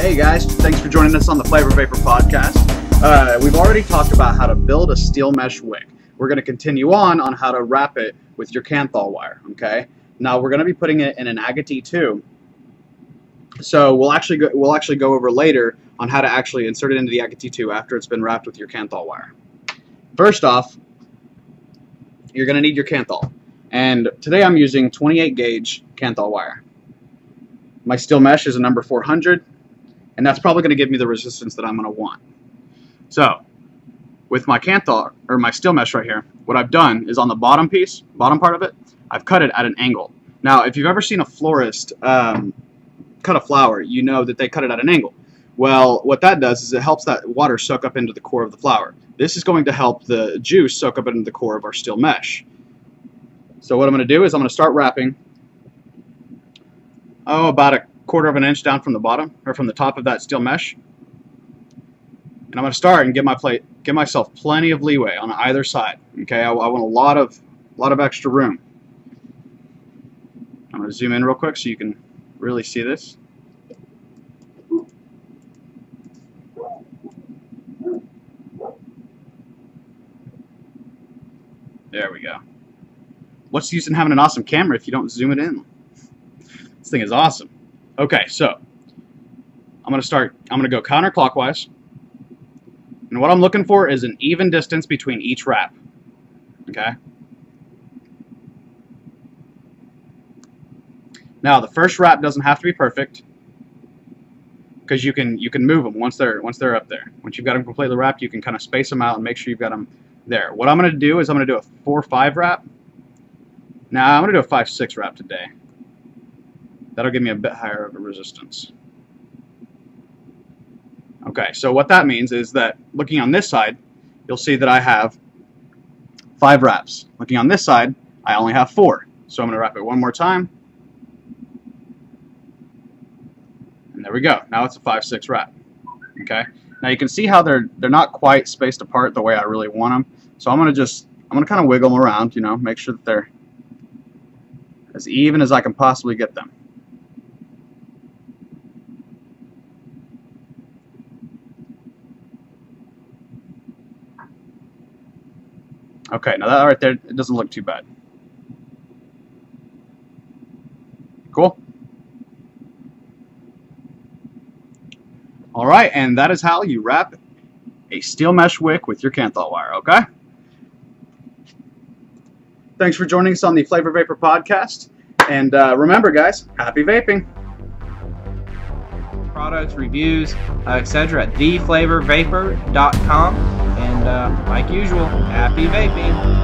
Hey guys, thanks for joining us on the Flavor Vapor podcast. We've already talked about how to build a steel mesh wick. We're going to continue on how to wrap it with your Kanthal wire, okay? Now we're going to be putting it in an agate 2. So we'll actually go over later on how to actually insert it into the agate 2 after it's been wrapped with your Kanthal wire. First off, you're going to need your Kanthal. And today I'm using 28 gauge Kanthal wire. My steel mesh is a number 400, and that's probably going to give me the resistance that I'm going to want. So with my Kanthal, or my steel mesh right here, what I've done is on the bottom part of it, I've cut it at an angle. Now if you've ever seen a florist cut a flower, you know that they cut it at an angle. Well, what that does is it helps that water soak up into the core of the flower. This is going to help the juice soak up into the core of our steel mesh. So what I'm going to do is I'm going to start wrapping about a 1/4 of an inch down from the bottom, or from the top of that steel mesh. And I'm going to start and give myself plenty of leeway on either side. Okay, I want a lot of extra room. I'm going to zoom in real quick so you can really see this. There we go. What's the use in having an awesome camera if you don't zoom it in? This thing is awesome. Okay, so I'm going to go counterclockwise. And what I'm looking for is an even distance between each wrap. Okay? Now, the first wrap doesn't have to be perfect, because you can move them once they're up there. Once you've got them completely wrapped, you can kind of space them out and make sure you've got them there. What I'm going to do is I'm going to do a 4-5 wrap. Now, I'm going to do a 5-6 wrap today. That'll give me a bit higher of a resistance. Okay, so what that means is that looking on this side, you'll see that I have 5 wraps. Looking on this side, I only have 4. So I'm going to wrap it one more time. And there we go. Now it's a 5-6 wrap. Okay. Now you can see how they're not quite spaced apart the way I really want them. So I'm going to kind of wiggle them around, you know, make sure that they're as even as I can possibly get them. Okay, now that right there, it doesn't look too bad. Cool. All right, and that is how you wrap a steel mesh wick with your Kanthal wire, okay? Thanks for joining us on the Flavor Vapor podcast. And remember, guys, happy vaping. Products, reviews, etc. at theflavorvapor.com. And like usual, happy vaping.